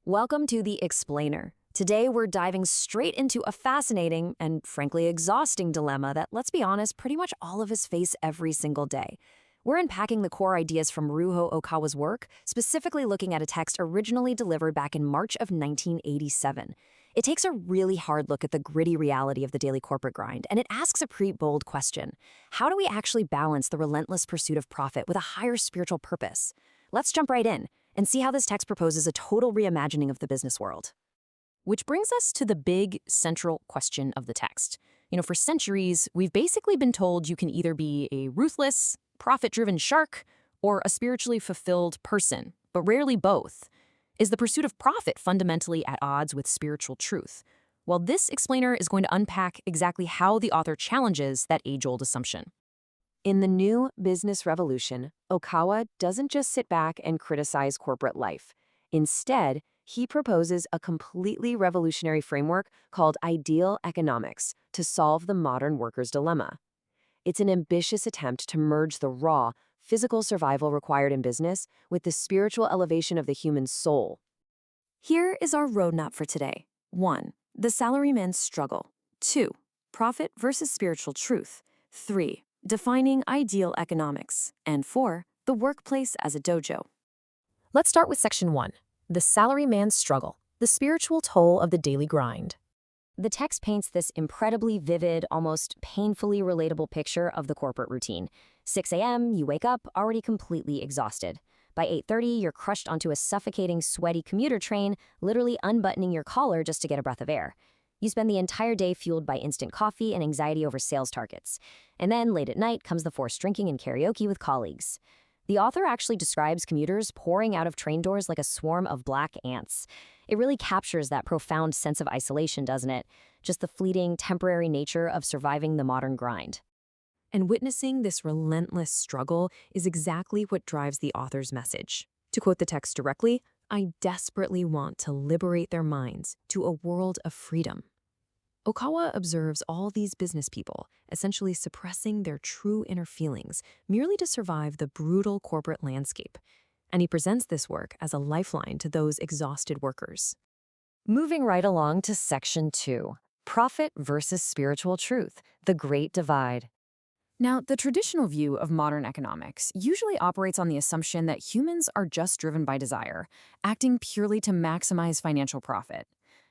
Welcome to The Explainer. Today, we're diving straight into a fascinating and frankly exhausting dilemma that, let's be honest, pretty much all of us face every single day. We're unpacking the core ideas from Ryuho Okawa's work, specifically looking at a text originally delivered back in March of 1987. It takes a really hard look at the gritty reality of the daily corporate grind, and it asks a pretty bold question. How do we actually balance the relentless pursuit of profit with a higher spiritual purpose? Let's jump right in and see how this text proposes a total reimagining of the business world. Which brings us to the big central question of the text. For centuries, we've basically been told you can either be a ruthless, profit-driven shark or a spiritually fulfilled person, but rarely both. Is the pursuit of profit fundamentally at odds with spiritual truth? Well, this explainer is going to unpack exactly how the author challenges that age-old assumption. In the new business revolution, Okawa doesn't just sit back and criticize corporate life. Instead, he proposes a completely revolutionary framework called ideal economics to solve the modern worker's dilemma. It's an ambitious attempt to merge the raw, physical survival required in business with the spiritual elevation of the human soul. Here is our roadmap for today. 1. The salaryman's struggle. 2. Profit versus spiritual truth. 3. Defining ideal economics. And 4. The workplace as a dojo. Let's start with Section 1. The salaryman's struggle, the spiritual toll of the daily grind. The text paints this incredibly vivid, almost painfully relatable picture of the corporate routine. 6 a.m., you wake up already completely exhausted. By 8:30, you're crushed onto a suffocating, sweaty commuter train, literally unbuttoning your collar just to get a breath of air. You spend the entire day fueled by instant coffee and anxiety over sales targets. And then, late at night, comes the forced drinking and karaoke with colleagues. The author actually describes commuters pouring out of train doors like a swarm of black ants. It really captures that profound sense of isolation, doesn't it? Just the fleeting, temporary nature of surviving the modern grind. And witnessing this relentless struggle is exactly what drives the author's message. To quote the text directly, "I desperately want to liberate their minds to a world of freedom." Okawa observes all these business people essentially suppressing their true inner feelings merely to survive the brutal corporate landscape, and he presents this work as a lifeline to those exhausted workers. Moving right along to Section 2, Profit versus Spiritual Truth, the Great Divide. Now, the traditional view of modern economics usually operates on the assumption that humans are just driven by desire, acting purely to maximize financial profit.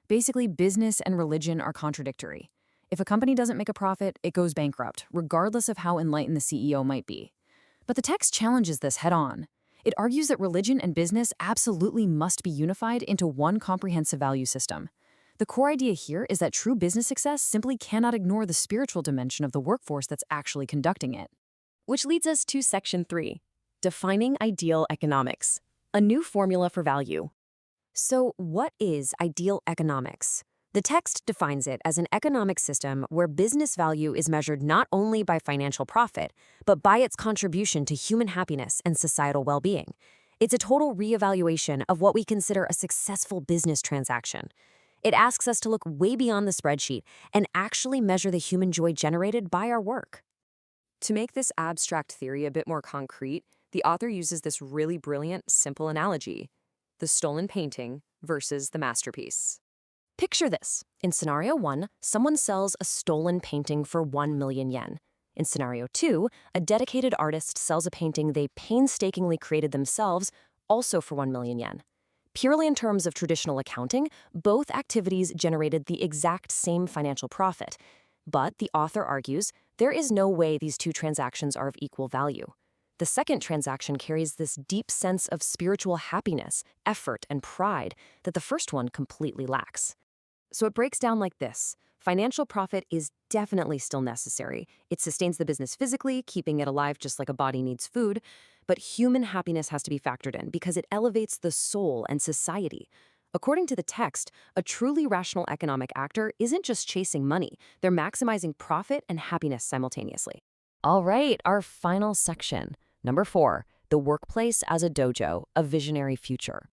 Basically, business and religion are contradictory. If a company doesn't make a profit, it goes bankrupt, regardless of how enlightened the CEO might be. But the text challenges this head-on. It argues that religion and business absolutely must be unified into one comprehensive value system. The core idea here is that true business success simply cannot ignore the spiritual dimension of the workforce that's actually conducting it. Which leads us to Section 3, Defining Ideal Economics, a new formula for value. So, what is ideal economics? The text defines it as an economic system where business value is measured not only by financial profit, but by its contribution to human happiness and societal well-being. It's a total reevaluation of what we consider a successful business transaction. It asks us to look way beyond the spreadsheet and actually measure the human joy generated by our work. To make this abstract theory a bit more concrete, the author uses this really brilliant, simple analogy: the stolen painting versus the masterpiece. Picture this. In scenario 1, someone sells a stolen painting for 1 million yen. In scenario 2, a dedicated artist sells a painting they painstakingly created themselves, also for 1 million yen. Purely in terms of traditional accounting, both activities generated the exact same financial profit. But, the author argues, there is no way these two transactions are of equal value. The second transaction carries this deep sense of spiritual happiness, effort, and pride that the first one completely lacks. So it breaks down like this. Financial profit is definitely still necessary. It sustains the business physically, keeping it alive just like a body needs food. But human happiness has to be factored in because it elevates the soul and society. According to the text, a truly rational economic actor isn't just chasing money. They're maximizing profit and happiness simultaneously. All right, our final section. Number 4, the workplace as a dojo, a visionary future.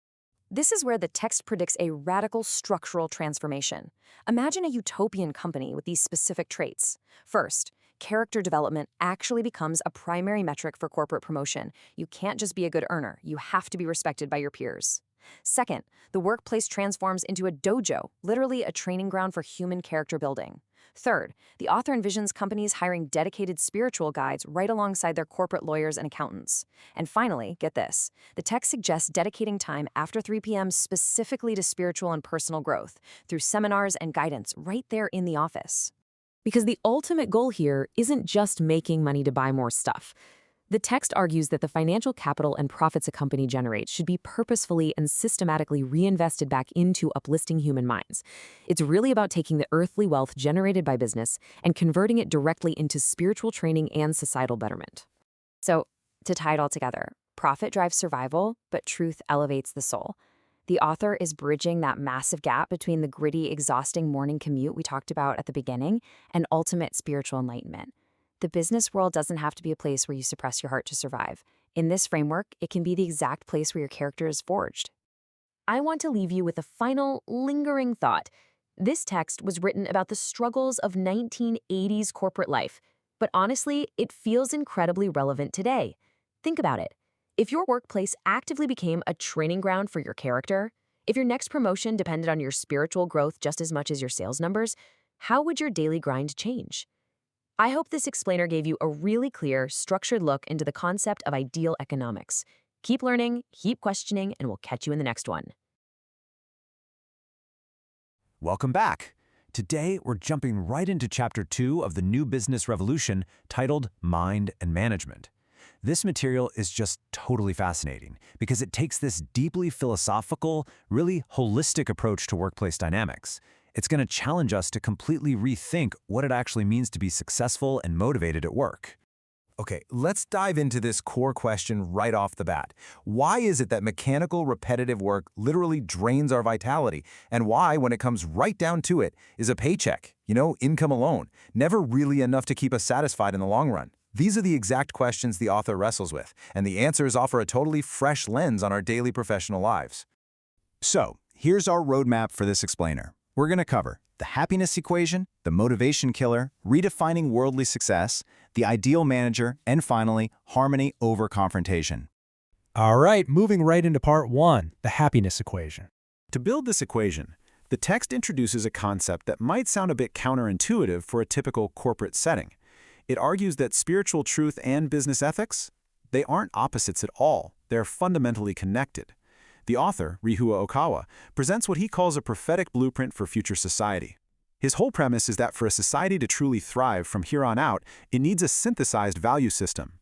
This is where the text predicts a radical structural transformation. Imagine a utopian company with these specific traits. First, character development actually becomes a primary metric for corporate promotion. You can't just be a good earner. You have to be respected by your peers. Second, the workplace transforms into a dojo, literally a training ground for human character building. Third, the author envisions companies hiring dedicated spiritual guides right alongside their corporate lawyers and accountants. And finally, get this, the text suggests dedicating time after 3 p.m. specifically to spiritual and personal growth through seminars and guidance right there in the office. Because the ultimate goal here isn't just making money to buy more stuff. The text argues that the financial capital and profits a company generates should be purposefully and systematically reinvested back into uplifting human minds. It's really about taking the earthly wealth generated by business and converting it directly into spiritual training and societal betterment. So, to tie it all together, profit drives survival, but truth elevates the soul. The author is bridging that massive gap between the gritty, exhausting morning commute we talked about at the beginning and ultimate spiritual enlightenment. The business world doesn't have to be a place where you suppress your heart to survive. In this framework, it can be the exact place where your character is forged. I want to leave you with a final, lingering thought. This text was written about the struggles of 1980s corporate life, but honestly, it feels incredibly relevant today. Think about it. If your workplace actively became a training ground for your character, if your next promotion depended on your spiritual growth just as much as your sales numbers, how would your daily grind change? I hope this explainer gave you a really clear, structured look into the concept of ideal economics. Keep learning, keep questioning, and we'll catch you in the next one. Welcome back. Today, we're jumping right into Chapter 2 of the New Business Revolution titled Mind and Management. This material is just totally fascinating because it takes this deeply philosophical, really holistic approach to workplace dynamics. It's going to challenge us to completely rethink what it actually means to be successful and motivated at work. Okay, let's dive into this core question right off the bat. Why is it that mechanical, repetitive work literally drains our vitality? And why, when it comes right down to it, is a paycheck, income alone, never really enough to keep us satisfied in the long run? These are the exact questions the author wrestles with, and the answers offer a totally fresh lens on our daily professional lives. So, here's our roadmap for this explainer. We're going to cover the happiness equation, the motivation killer, redefining worldly success, the ideal manager, and finally, harmony over confrontation. All right, moving right into part 1, the happiness equation. To build this equation, the text introduces a concept that might sound a bit counterintuitive for a typical corporate setting. It argues that spiritual truth and business ethics, they aren't opposites at all. They're fundamentally connected. The author, Ryuho Okawa, presents what he calls a prophetic blueprint for future society. His whole premise is that for a society to truly thrive from here on out, it needs a synthesized value system.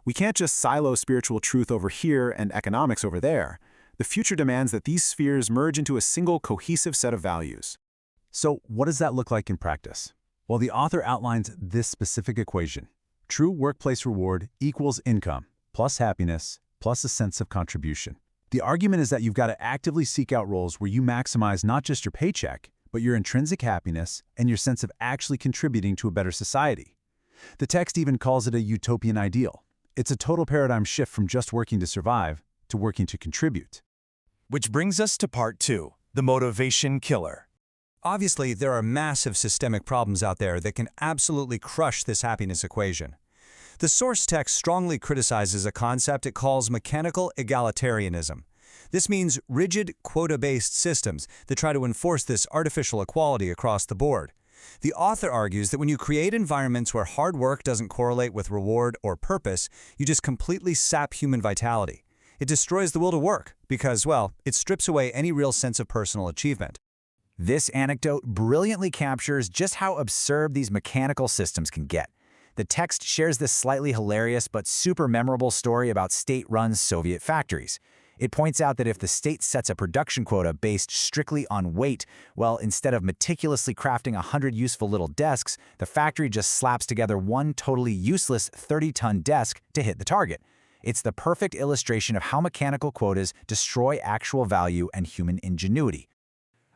We can't just silo spiritual truth over here and economics over there. The future demands that these spheres merge into a single cohesive set of values. So, what does that look like in practice? Well, the author outlines this specific equation. True workplace reward equals income, plus happiness, plus a sense of contribution. The argument is that you've got to actively seek out roles where you maximize not just your paycheck, but your intrinsic happiness and your sense of actually contributing to a better society. The text even calls it a utopian ideal. It's a total paradigm shift from just working to survive to working to contribute. Which brings us to part 2, the motivation killer. Obviously, there are massive systemic problems out there that can absolutely crush this happiness equation. The source text strongly criticizes a concept it calls mechanical egalitarianism. This means rigid, quota-based systems that try to enforce this artificial equality across the board. The author argues that when you create environments where hard work doesn't correlate with reward or purpose, you just completely sap human vitality. It destroys the will to work because, well, it strips away any real sense of personal achievement. This anecdote brilliantly captures just how absurd these mechanical systems can get. The text shares this slightly hilarious but super memorable story about state-run Soviet factories. It points out that if the state sets a production quota based strictly on weight, well, instead of meticulously crafting 100 useful little desks, the factory just slaps together one totally useless 30-ton desk to hit the target. It's the perfect illustration of how mechanical quotas destroy actual value and human ingenuity.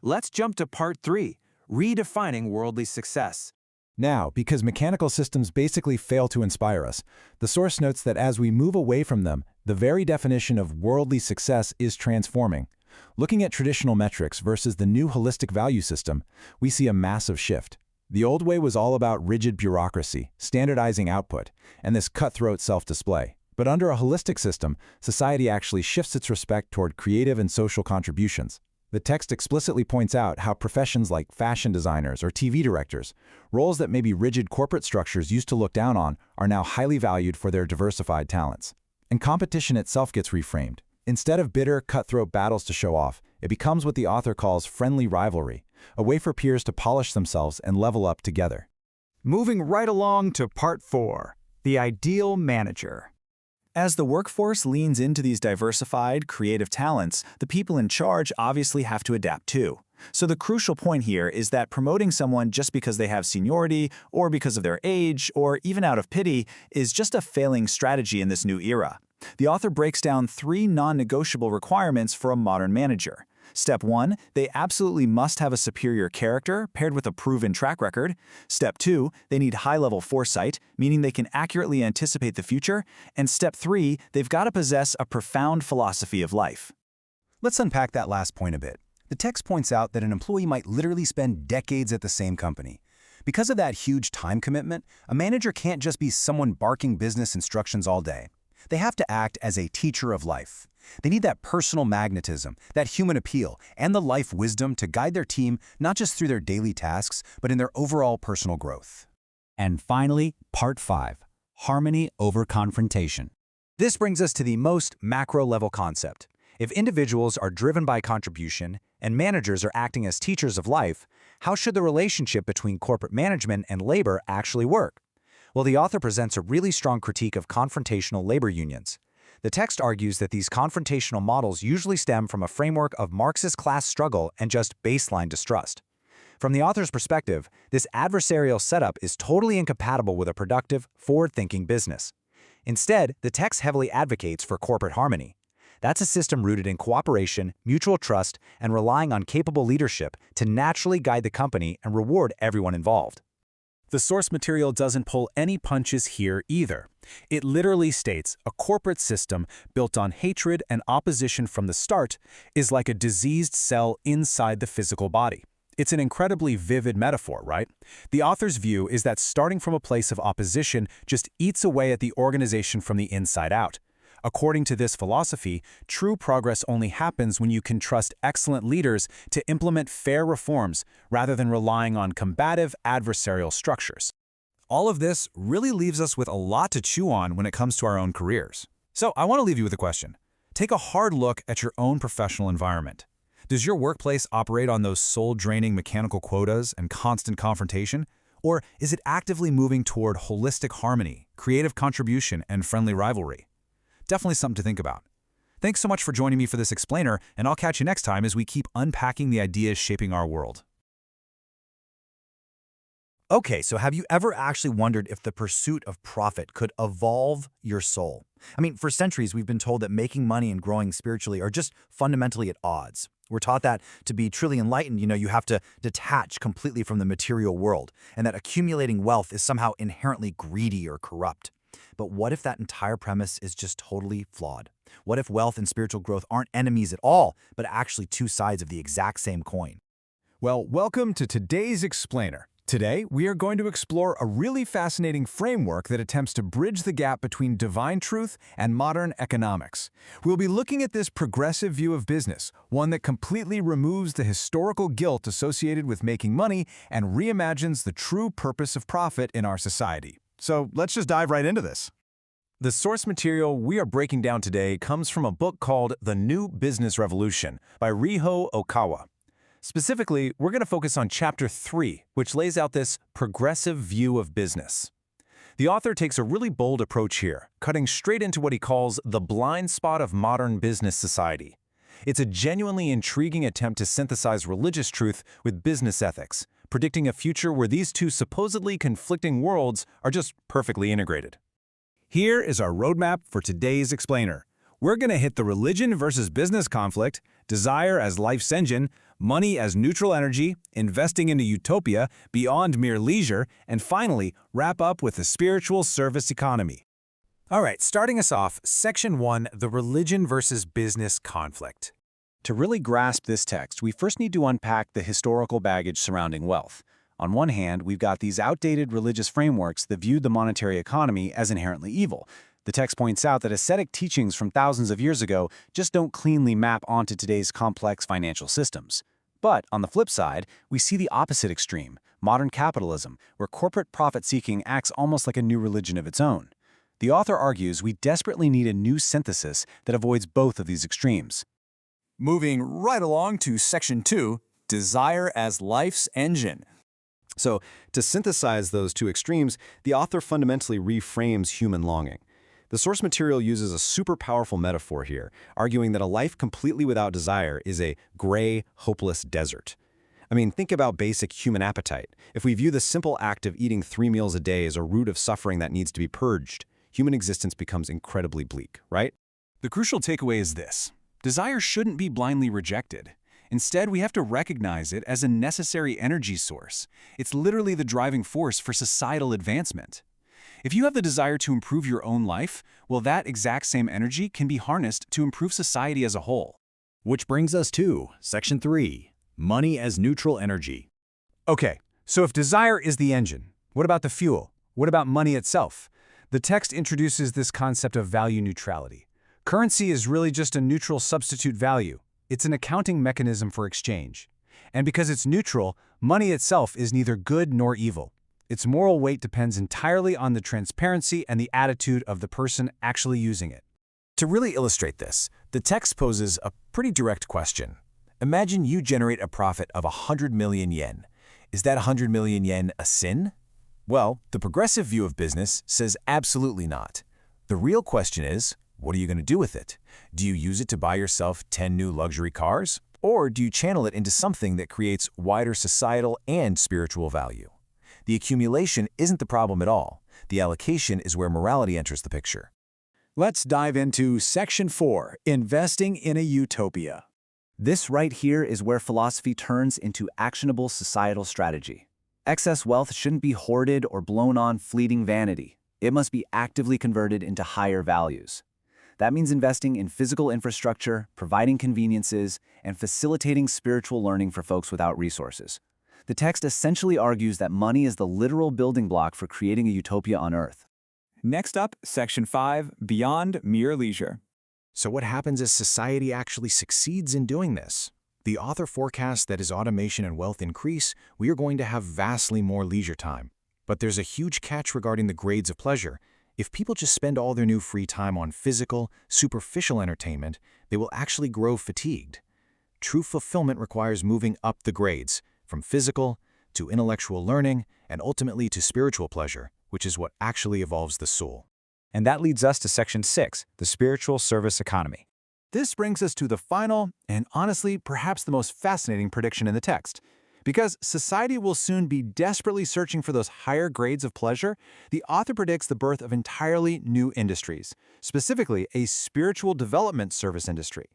Let's jump to part 3, redefining worldly success. Now, because mechanical systems basically fail to inspire us, the source notes that as we move away from them, the very definition of worldly success is transforming. Looking at traditional metrics versus the new holistic value system, we see a massive shift. The old way was all about rigid bureaucracy, standardizing output, and this cutthroat self-display. But under a holistic system, society actually shifts its respect toward creative and social contributions. The text explicitly points out how professions like fashion designers or TV directors, roles that maybe rigid corporate structures used to look down on, are now highly valued for their diversified talents. And competition itself gets reframed. Instead of bitter, cutthroat battles to show off, it becomes what the author calls friendly rivalry, a way for peers to polish themselves and level up together. Moving right along to Part 4, the ideal manager. As the workforce leans into these diversified, creative talents, the people in charge obviously have to adapt too. So the crucial point here is that promoting someone just because they have seniority, or because of their age, or even out of pity, is just a failing strategy in this new era. The author breaks down 3 non-negotiable requirements for a modern manager. Step 1, they absolutely must have a superior character paired with a proven track record. Step 2, they need high-level foresight, meaning they can accurately anticipate the future. And Step 3, they've got to possess a profound philosophy of life. Let's unpack that last point a bit. The text points out that an employee might literally spend decades at the same company. Because of that huge time commitment, a manager can't just be someone barking business instructions all day. They have to act as a teacher of life. They need that personal magnetism, that human appeal, and the life wisdom to guide their team not just through their daily tasks, but in their overall personal growth. And finally, Part 5, Harmony over Confrontation. This brings us to the most macro-level concept. If individuals are driven by contribution and managers are acting as teachers of life, how should the relationship between corporate management and labor actually work? Well, the author presents a really strong critique of confrontational labor unions. The text argues that these confrontational models usually stem from a framework of Marxist class struggle and just baseline distrust. From the author's perspective, this adversarial setup is totally incompatible with a productive, forward-thinking business. Instead, the text heavily advocates for corporate harmony. That's a system rooted in cooperation, mutual trust, and relying on capable leadership to naturally guide the company and reward everyone involved. The source material doesn't pull any punches here either. It literally states a corporate system built on hatred and opposition from the start is like a diseased cell inside the physical body. It's an incredibly vivid metaphor, right? The author's view is that starting from a place of opposition just eats away at the organization from the inside out. According to this philosophy, true progress only happens when you can trust excellent leaders to implement fair reforms rather than relying on combative adversarial structures. All of this really leaves us with a lot to chew on when it comes to our own careers. So I want to leave you with a question. Take a hard look at your own professional environment. Does your workplace operate on those soul-draining mechanical quotas and constant confrontation? Or is it actively moving toward holistic harmony, creative contribution, and friendly rivalry? Definitely something to think about. Thanks so much for joining me for this explainer, and I'll catch you next time as we keep unpacking the ideas shaping our world. Okay, so have you ever actually wondered if the pursuit of profit could evolve your soul? I mean, for centuries, we've been told that making money and growing spiritually are just fundamentally at odds. We're taught that to be truly enlightened, you have to detach completely from the material world, and that accumulating wealth is somehow inherently greedy or corrupt. But what if that entire premise is just totally flawed? What if wealth and spiritual growth aren't enemies at all, but actually two sides of the exact same coin? Well, welcome to today's explainer. Today, we are going to explore a really fascinating framework that attempts to bridge the gap between divine truth and modern economics. We'll be looking at this progressive view of business, one that completely removes the historical guilt associated with making money and reimagines the true purpose of profit in our society. So let's just dive right into this. The source material we are breaking down today comes from a book called The New Business Revolution by Ryuho Okawa. Specifically, we're going to focus on Chapter 3, which lays out this progressive view of business. The author takes a really bold approach here, cutting straight into what he calls the blind spot of modern business society. It's a genuinely intriguing attempt to synthesize religious truth with business ethics, predicting a future where these two supposedly conflicting worlds are just perfectly integrated. Here is our roadmap for today's explainer. We're going to hit the religion versus business conflict, desire as life's engine, money as neutral energy, investing into utopia beyond mere leisure, and finally, wrap up with the spiritual service economy. All right, starting us off, Section 1, the religion versus business conflict. To really grasp this text, we first need to unpack the historical baggage surrounding wealth. On one hand, we've got these outdated religious frameworks that viewed the monetary economy as inherently evil. The text points out that ascetic teachings from thousands of years ago just don't cleanly map onto today's complex financial systems. But on the flip side, we see the opposite extreme, modern capitalism, where corporate profit-seeking acts almost like a new religion of its own. The author argues we desperately need a new synthesis that avoids both of these extremes. Moving right along to Section 2, Desire as Life's Engine. So, to synthesize those two extremes, the author fundamentally reframes human longing. The source material uses a super powerful metaphor here, arguing that a life completely without desire is a gray, hopeless desert. I mean, think about basic human appetite. If we view the simple act of eating 3 meals a day as a root of suffering that needs to be purged, human existence becomes incredibly bleak, right? The crucial takeaway is this. Desire shouldn't be blindly rejected. Instead, we have to recognize it as a necessary energy source. It's literally the driving force for societal advancement. If you have the desire to improve your own life, well, that exact same energy can be harnessed to improve society as a whole. Which brings us to Section 3, Money as Neutral Energy. Okay, so if desire is the engine, what about the fuel? What about money itself? The text introduces this concept of value neutrality. Currency is really just a neutral substitute value. It's an accounting mechanism for exchange. And because it's neutral, money itself is neither good nor evil. Its moral weight depends entirely on the transparency and the attitude of the person actually using it. To really illustrate this, the text poses a pretty direct question. Imagine you generate a profit of 100 million yen. Is that 100 million yen a sin? Well, the progressive view of business says absolutely not. The real question is, what are you going to do with it? Do you use it to buy yourself 10 new luxury cars? Or do you channel it into something that creates wider societal and spiritual value? The accumulation isn't the problem at all. The allocation is where morality enters the picture. Let's dive into Section 4, Investing in a Utopia. This right here is where philosophy turns into actionable societal strategy. Excess wealth shouldn't be hoarded or blown on fleeting vanity. It must be actively converted into higher values. That means investing in physical infrastructure, providing conveniences, and facilitating spiritual learning for folks without resources. The text essentially argues that money is the literal building block for creating a utopia on Earth. Next up, Section 5, Beyond Mere Leisure. So what happens as society actually succeeds in doing this? The author forecasts that as automation and wealth increase, we are going to have vastly more leisure time. But there's a huge catch regarding the grades of pleasure. If people just spend all their new free time on physical, superficial entertainment, they will actually grow fatigued. True fulfillment requires moving up the grades, from physical to intellectual learning and ultimately to spiritual pleasure, which is what actually evolves the soul. And that leads us to Section 6, the Spiritual Service Economy. This brings us to the final, and honestly, perhaps the most fascinating prediction in the text. Because society will soon be desperately searching for those higher grades of pleasure, the author predicts the birth of entirely new industries, specifically a spiritual development service industry.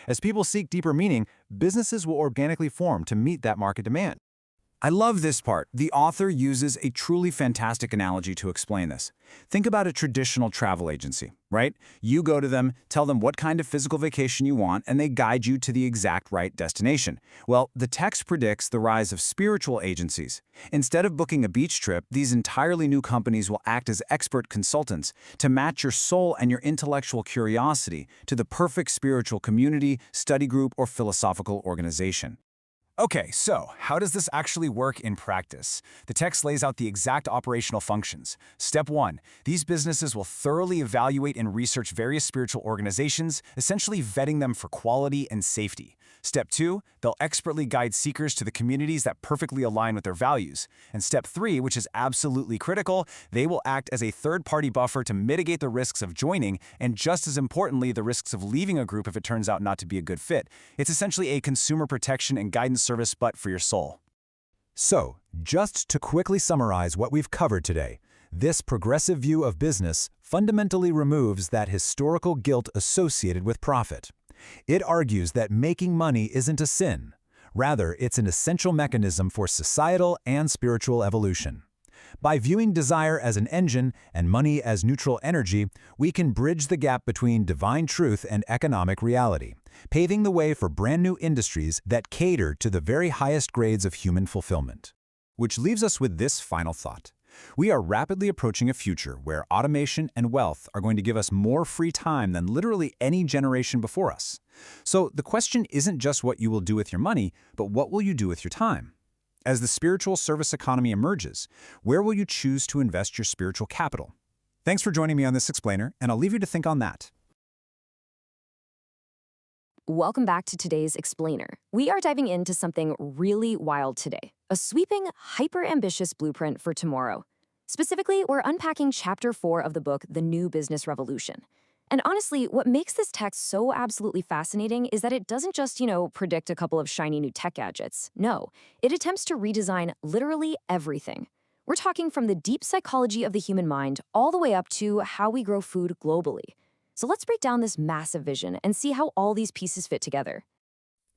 As people seek deeper meaning, businesses will organically form to meet that market demand. I love this part. The author uses a truly fantastic analogy to explain this. Think about a traditional travel agency, right? You go to them, tell them what kind of physical vacation you want, and they guide you to the exact right destination. Well, the text predicts the rise of spiritual agencies. Instead of booking a beach trip, these entirely new companies will act as expert consultants to match your soul and your intellectual curiosity to the perfect spiritual community, study group, or philosophical organization. Okay, so how does this actually work in practice? The text lays out the exact operational functions. Step 1, these businesses will thoroughly evaluate and research various spiritual organizations, essentially vetting them for quality and safety. Step 2, they'll expertly guide seekers to the communities that perfectly align with their values. And Step 3, which is absolutely critical, they will act as a third-party buffer to mitigate the risks of joining and, just as importantly, the risks of leaving a group if it turns out not to be a good fit. It's essentially a consumer protection and guidance service, but for your soul. So, just to quickly summarize what we've covered today, this progressive view of business fundamentally removes that historical guilt associated with profit. It argues that making money isn't a sin. Rather, it's an essential mechanism for societal and spiritual evolution. By viewing desire as an engine and money as neutral energy, we can bridge the gap between divine truth and economic reality, paving the way for brand new industries that cater to the very highest grades of human fulfillment. Which leaves us with this final thought. We are rapidly approaching a future where automation and wealth are going to give us more free time than literally any generation before us. So the question isn't just what you will do with your money, but what will you do with your time? As the spiritual service economy emerges, where will you choose to invest your spiritual capital? Thanks for joining me on this explainer, and I'll leave you to think on that. Welcome back to today's explainer. We are diving into something really wild today, a sweeping, hyper-ambitious blueprint for tomorrow. Specifically, we're unpacking Chapter 4 of the book, The New Business Revolution. And honestly, what makes this text so absolutely fascinating is that it doesn't just, predict a couple of shiny new tech gadgets. No, it attempts to redesign literally everything. We're talking from the deep psychology of the human mind all the way up to how we grow food globally. So let's break down this massive vision and see how all these pieces fit together.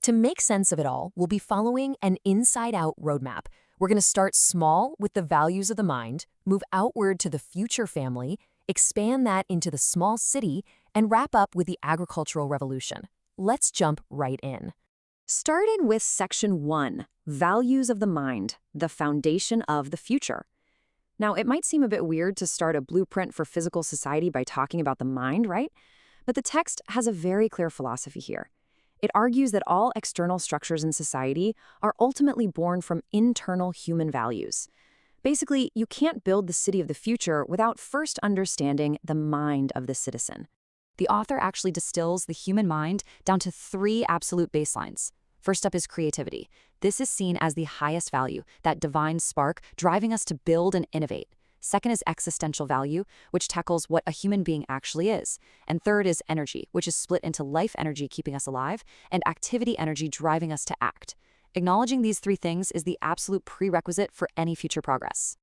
To make sense of it all, we'll be following an inside-out roadmap. We're going to start small with the values of the mind, move outward to the future family, expand that into the small city, and wrap up with the agricultural revolution. Let's jump right in. Starting with Section 1, Values of the Mind, the Foundation of the Future. Now, it might seem a bit weird to start a blueprint for physical society by talking about the mind, right? But the text has a very clear philosophy here. It argues that all external structures in society are ultimately born from internal human values. Basically, you can't build the city of the future without first understanding the mind of the citizen. The author actually distills the human mind down to 3 absolute baselines. First up is creativity. This is seen as the highest value, that divine spark driving us to build and innovate. Second is existential value, which tackles what a human being actually is. And third is energy, which is split into life energy keeping us alive and activity energy driving us to act. Acknowledging these 3 things is the absolute prerequisite for any future progress.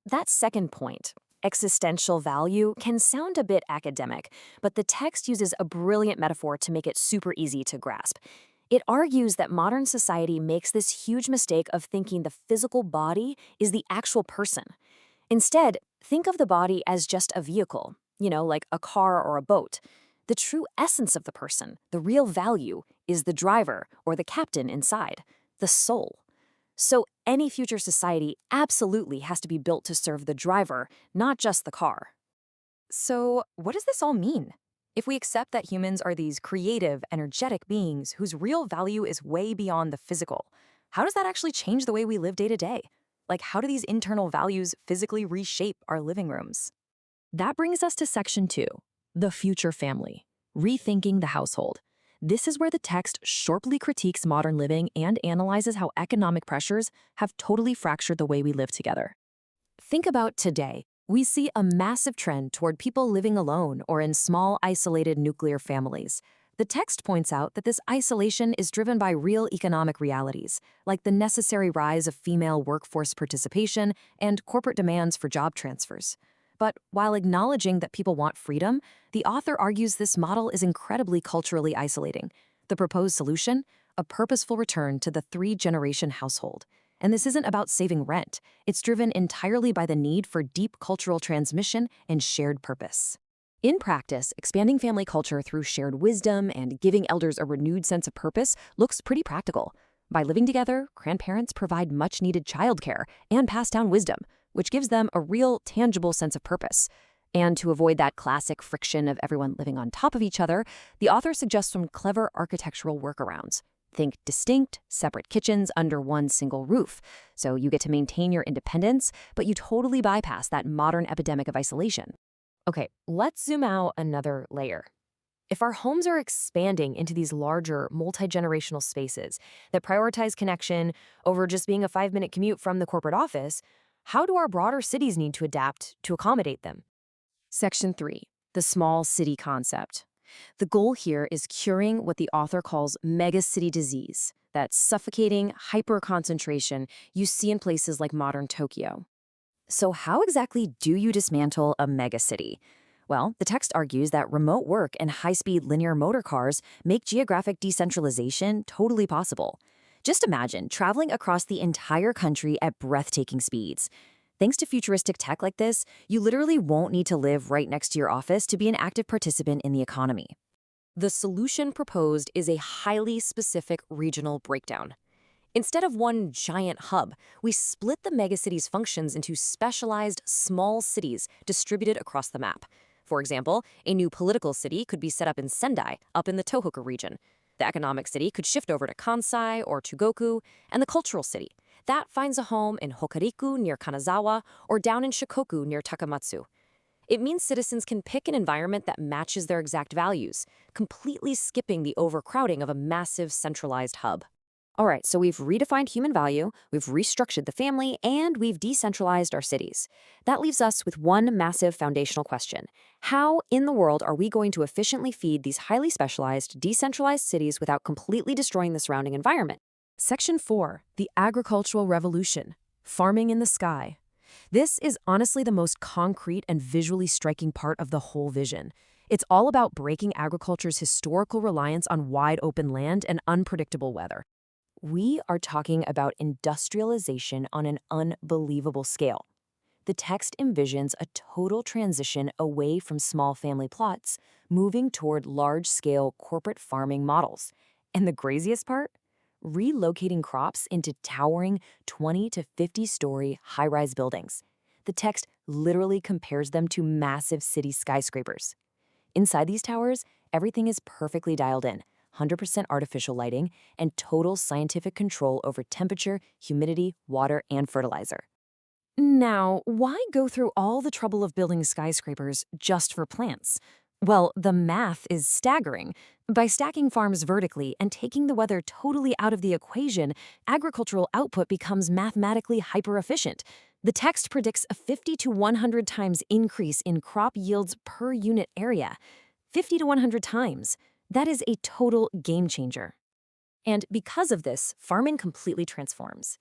That second point, existential value, can sound a bit academic, but the text uses a brilliant metaphor to make it super easy to grasp. It argues that modern society makes this huge mistake of thinking the physical body is the actual person. Instead, think of the body as just a vehicle, like a car or a boat. The true essence of the person, the real value, is the driver or the captain inside, the soul. So any future society absolutely has to be built to serve the driver, not just the car. So what does this all mean? If we accept that humans are these creative, energetic beings whose real value is way beyond the physical, how does that actually change the way we live day to day? Like, how do these internal values physically reshape our living rooms? That brings us to Section 2, the future family, rethinking the household. This is where the text sharply critiques modern living and analyzes how economic pressures have totally fractured the way we live together. Think about today. We see a massive trend toward people living alone or in small, isolated nuclear families. The text points out that this isolation is driven by real economic realities, like the necessary rise of female workforce participation and corporate demands for job transfers. But while acknowledging that people want freedom, the author argues this model is incredibly culturally isolating. The proposed solution? A purposeful return to the 3-generation household. And this isn't about saving rent. It's driven entirely by the need for deep cultural transmission and shared purpose. In practice, expanding family culture through shared wisdom and giving elders a renewed sense of purpose looks pretty practical. By living together, grandparents provide much-needed childcare and pass down wisdom, which gives them a real, tangible sense of purpose. And to avoid that classic friction of everyone living on top of each other, the author suggests some clever architectural workarounds. Think distinct, separate kitchens under one single roof. So you get to maintain your independence, but you totally bypass that modern epidemic of isolation. Okay, let's zoom out another layer. If our homes are expanding into these larger, multi-generational spaces that prioritize connection over just being a 5-minute commute from the corporate office, how do our broader cities need to adapt to accommodate them? Section 3, the small city concept. The goal here is curing what the author calls megacity disease, that suffocating hyper-concentration you see in places like modern Tokyo. So how exactly do you dismantle a megacity? Well, the text argues that remote work and high-speed linear motor cars make geographic decentralization totally possible. Just imagine traveling across the entire country at breathtaking speeds. Thanks to futuristic tech like this, you literally won't need to live right next to your office to be an active participant in the economy. The solution proposed is a highly specific regional breakdown. Instead of one giant hub, we split the megacity's functions into specialized small cities distributed across the map. For example, a new political city could be set up in Sendai, up in the Tohoku region. The economic city could shift over to Kansai or Chugoku, and the cultural city. That finds a home in Hokuriku near Kanazawa or down in Shikoku near Takamatsu. It means citizens can pick an environment that matches their exact values, completely skipping the overcrowding of a massive centralized hub. All right, so we've redefined human value, we've restructured the family, and we've decentralized our cities. That leaves us with one massive foundational question. How in the world are we going to efficiently feed these highly specialized, decentralized cities without completely destroying the surrounding environment? Section 4, the agricultural revolution, farming in the sky. This is honestly the most concrete and visually striking part of the whole vision. It's all about breaking agriculture's historical reliance on wide open land and unpredictable weather. We are talking about industrialization on an unbelievable scale. The text envisions a total transition away from small family plots, moving toward large-scale corporate farming models. And the craziest part? Relocating crops into towering 20 to 50-story high-rise buildings. The text literally compares them to massive city skyscrapers. Inside these towers, everything is perfectly dialed in. 100% artificial lighting, and total scientific control over temperature, humidity, water, and fertilizer. Now, why go through all the trouble of building skyscrapers just for plants? Well, the math is staggering. By stacking farms vertically and taking the weather totally out of the equation, agricultural output becomes mathematically hyper-efficient. The text predicts a 50 to 100 times increase in crop yields per unit area. 50 to 100 times. That is a total game changer. And because of this, farming completely transforms.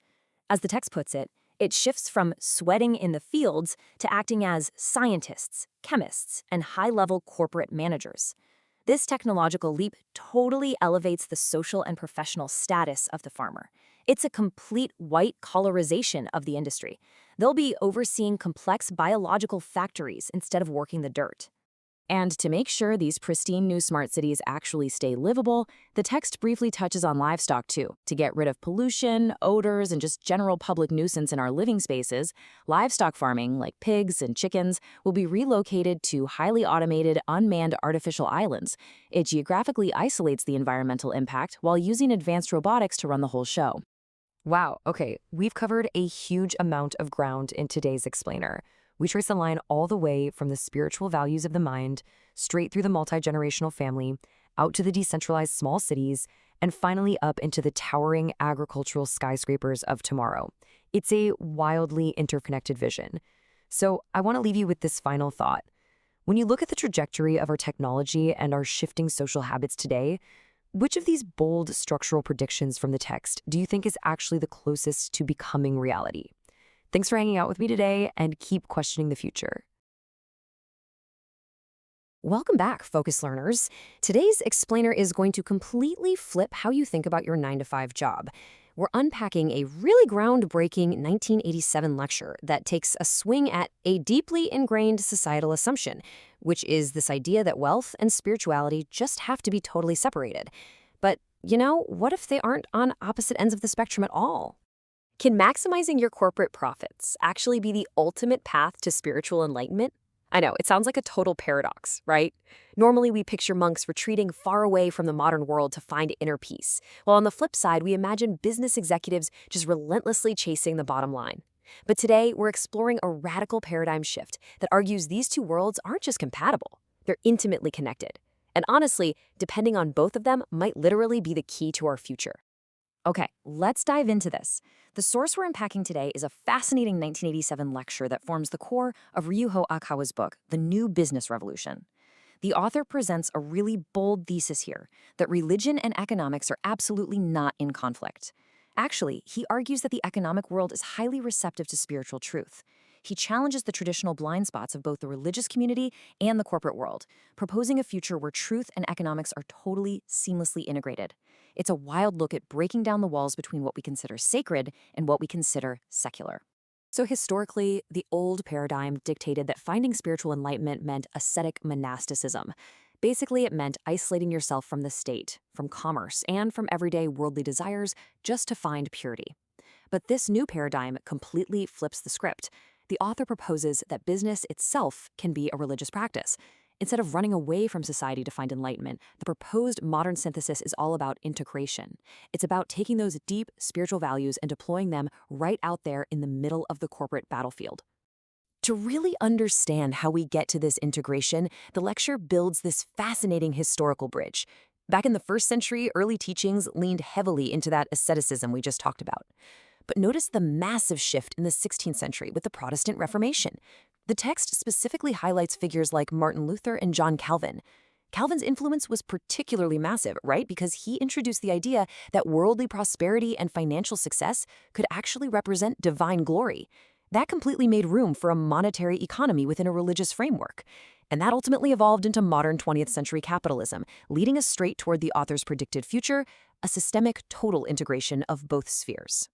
As the text puts it, it shifts from sweating in the fields to acting as scientists, chemists, and high-level corporate managers. This technological leap totally elevates the social and professional status of the farmer. It's a complete white-collarization of the industry. They'll be overseeing complex biological factories instead of working the dirt. And to make sure these pristine new smart cities actually stay livable, the text briefly touches on livestock too. To get rid of pollution, odors, and just general public nuisance in our living spaces, livestock farming, like pigs and chickens, will be relocated to highly automated, unmanned artificial islands. It geographically isolates the environmental impact while using advanced robotics to run the whole show. Wow, okay, we've covered a huge amount of ground in today's explainer. We trace a line all the way from the spiritual values of the mind, straight through the multi-generational family, out to the decentralized small cities, and finally up into the towering agricultural skyscrapers of tomorrow. It's a wildly interconnected vision. So I want to leave you with this final thought. When you look at the trajectory of our technology and our shifting social habits today, which of these bold structural predictions from the text do you think is actually the closest to becoming reality? Thanks for hanging out with me today, and keep questioning the future. Welcome back, Focus Learners. Today's explainer is going to completely flip how you think about your 9-to-5 job. We're unpacking a really groundbreaking 1987 lecture that takes a swing at a deeply ingrained societal assumption, which is this idea that wealth and spirituality just have to be totally separated. But, what if they aren't on opposite ends of the spectrum at all? Can maximizing your corporate profits actually be the ultimate path to spiritual enlightenment? I know, it sounds like a total paradox, right? Normally, we picture monks retreating far away from the modern world to find inner peace, while on the flip side, we imagine business executives just relentlessly chasing the bottom line. But today, we're exploring a radical paradigm shift that argues these two worlds aren't just compatible, they're intimately connected. And honestly, depending on both of them might literally be the key to our future. Okay, let's dive into this. The source we're unpacking today is a fascinating 1987 lecture that forms the core of Ryuho Okawa's book, The New Business Revolution. The author presents a really bold thesis here, that religion and economics are absolutely not in conflict. Actually, he argues that the economic world is highly receptive to spiritual truth. He challenges the traditional blind spots of both the religious community and the corporate world, proposing a future where truth and economics are totally seamlessly integrated. It's a wild look at breaking down the walls between what we consider sacred and what we consider secular. So historically, the old paradigm dictated that finding spiritual enlightenment meant ascetic monasticism. Basically, it meant isolating yourself from the state, from commerce, and from everyday worldly desires just to find purity. But this new paradigm completely flips the script. The author proposes that business itself can be a religious practice. Instead of running away from society to find enlightenment, the proposed modern synthesis is all about integration. It's about taking those deep spiritual values and deploying them right out there in the middle of the corporate battlefield. To really understand how we get to this integration, the lecture builds this fascinating historical bridge. Back in the 1st century, early teachings leaned heavily into that asceticism we just talked about. But notice the massive shift in the 16th century with the Protestant Reformation. The text specifically highlights figures like Martin Luther and John Calvin. Calvin's influence was particularly massive, right? Because he introduced the idea that worldly prosperity and financial success could actually represent divine glory. That completely made room for a monetary economy within a religious framework. And that ultimately evolved into modern 20th century capitalism, leading us straight toward the author's predicted future, a systemic total integration of both spheres.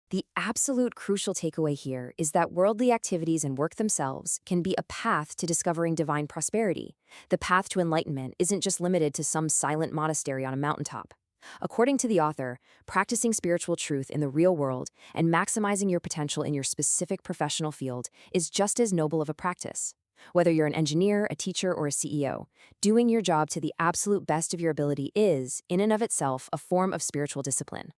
The absolute crucial takeaway here is that worldly activities and work themselves can be a path to discovering divine prosperity. The path to enlightenment isn't just limited to some silent monastery on a mountaintop. According to the author, practicing spiritual truth in the real world and maximizing your potential in your specific professional field is just as noble of a practice. Whether you're an engineer, a teacher, or a CEO, doing your job to the absolute best of your ability is, in and of itself, a form of spiritual discipline.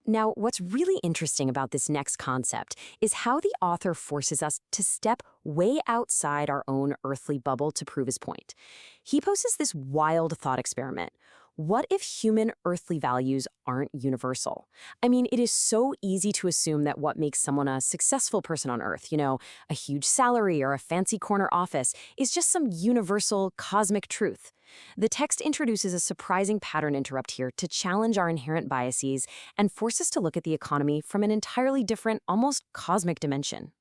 Now, what's really interesting about this next concept is how the author forces us to step way outside our own earthly bubble to prove his point. He poses this wild thought experiment. What if human earthly values aren't universal? I mean, it is so easy to assume that what makes someone a successful person on Earth, a huge salary or a fancy corner office, is just some universal cosmic truth. The text introduces a surprising pattern interrupt here to challenge our inherent biases and force us to look at the economy from an entirely different, almost cosmic dimension.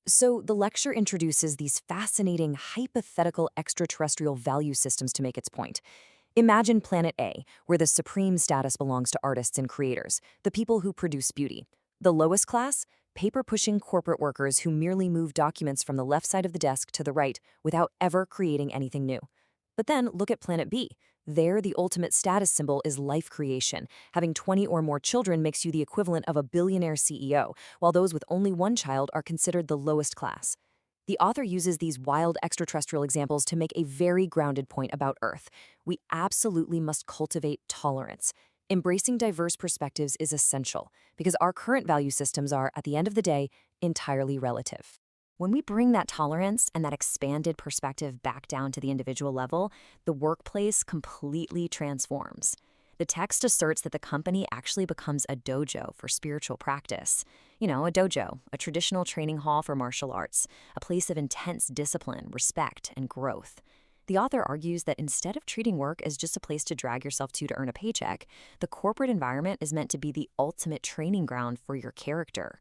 So the lecture introduces these fascinating hypothetical extraterrestrial value systems to make its point. Imagine Planet A, where the supreme status belongs to artists and creators, the people who produce beauty. The lowest class? Paper-pushing corporate workers who merely move documents from the left side of the desk to the right without ever creating anything new. But then look at Planet B. There, the ultimate status symbol is life creation. Having 20 or more children makes you the equivalent of a billionaire CEO, while those with only one child are considered the lowest class. The author uses these wild extraterrestrial examples to make a very grounded point about Earth. We absolutely must cultivate tolerance. Embracing diverse perspectives is essential because our current value systems are, at the end of the day, entirely relative. When we bring that tolerance and that expanded perspective back down to the individual level, the workplace completely transforms. The text asserts that the company actually becomes a dojo for spiritual practice. A dojo, a traditional training hall for martial arts, a place of intense discipline, respect, and growth. The author argues that instead of treating work as just a place to drag yourself to earn a paycheck, the corporate environment is meant to be the ultimate training ground for your character.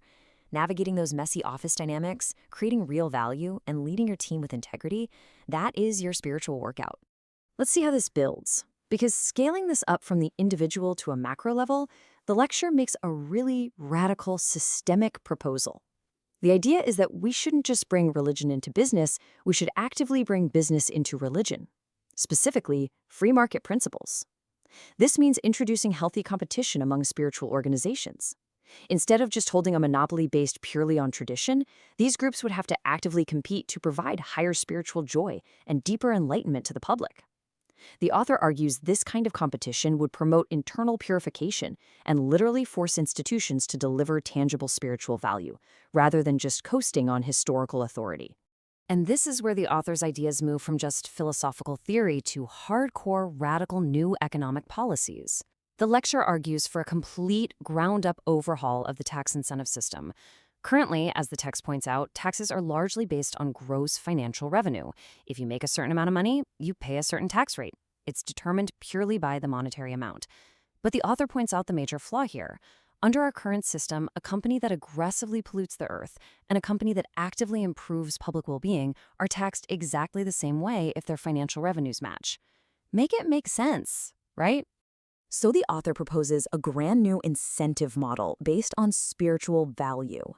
Navigating those messy office dynamics, creating real value, and leading your team with integrity, that is your spiritual workout. Let's see how this builds. Because scaling this up from the individual to a macro level, the lecture makes a really radical systemic proposal. The idea is that we shouldn't just bring religion into business, we should actively bring business into religion. Specifically, free market principles. This means introducing healthy competition among spiritual organizations. Instead of just holding a monopoly based purely on tradition, these groups would have to actively compete to provide higher spiritual joy and deeper enlightenment to the public. The author argues this kind of competition would promote internal purification and literally force institutions to deliver tangible spiritual value, rather than just coasting on historical authority. And this is where the author's ideas move from just philosophical theory to hardcore, radical new economic policies. The lecture argues for a complete, ground-up overhaul of the tax incentive system. Currently, as the text points out, taxes are largely based on gross financial revenue. If you make a certain amount of money, you pay a certain tax rate. It's determined purely by the monetary amount. But the author points out the major flaw here. Under our current system, a company that aggressively pollutes the earth and a company that actively improves public well-being are taxed exactly the same way if their financial revenues match. Make it make sense, right? So the author proposes a brand new incentive model based on spiritual value.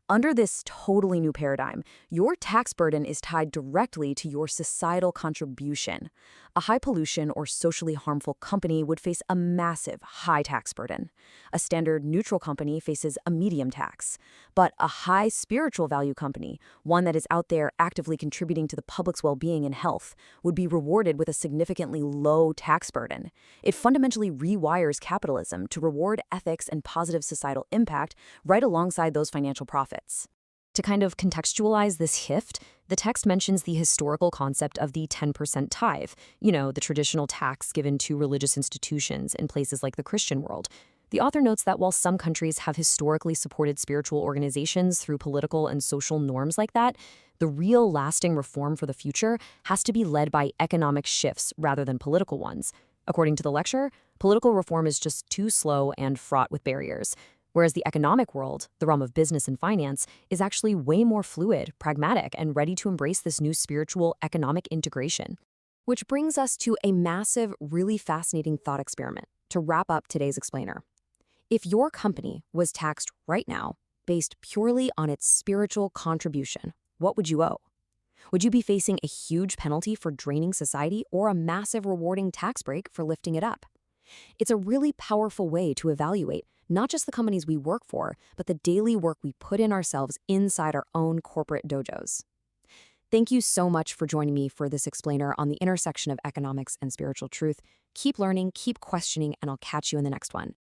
Under this totally new paradigm, your tax burden is tied directly to your societal contribution. A high pollution or socially harmful company would face a massive high tax burden. A standard neutral company faces a medium tax. But a high spiritual value company, one that is out there actively contributing to the public's well-being and health, would be rewarded with a significantly low tax burden. It fundamentally rewires capitalism to reward ethics and positive societal impact right alongside those financial profits. To kind of contextualize this shift, the text mentions the historical concept of the 10% tithe, the traditional tax given to religious institutions in places like the Christian world. The author notes that while some countries have historically supported spiritual organizations through political and social norms like that, the real lasting reform for the future has to be led by economic shifts rather than political ones. According to the lecture, political reform is just too slow and fraught with barriers. Whereas the economic world, the realm of business and finance, is actually way more fluid, pragmatic, and ready to embrace this new spiritual economic integration. Which brings us to a massive, really fascinating thought experiment to wrap up today's explainer. If your company was taxed right now based purely on its spiritual contribution, what would you owe? Would you be facing a huge penalty for draining society or a massive rewarding tax break for lifting it up? It's a really powerful way to evaluate not just the companies we work for, but the daily work we put in ourselves inside our own corporate dojos. Thank you so much for joining me for this explainer on the intersection of economics and spiritual truth. Keep learning, keep questioning, and I'll catch you in the next one.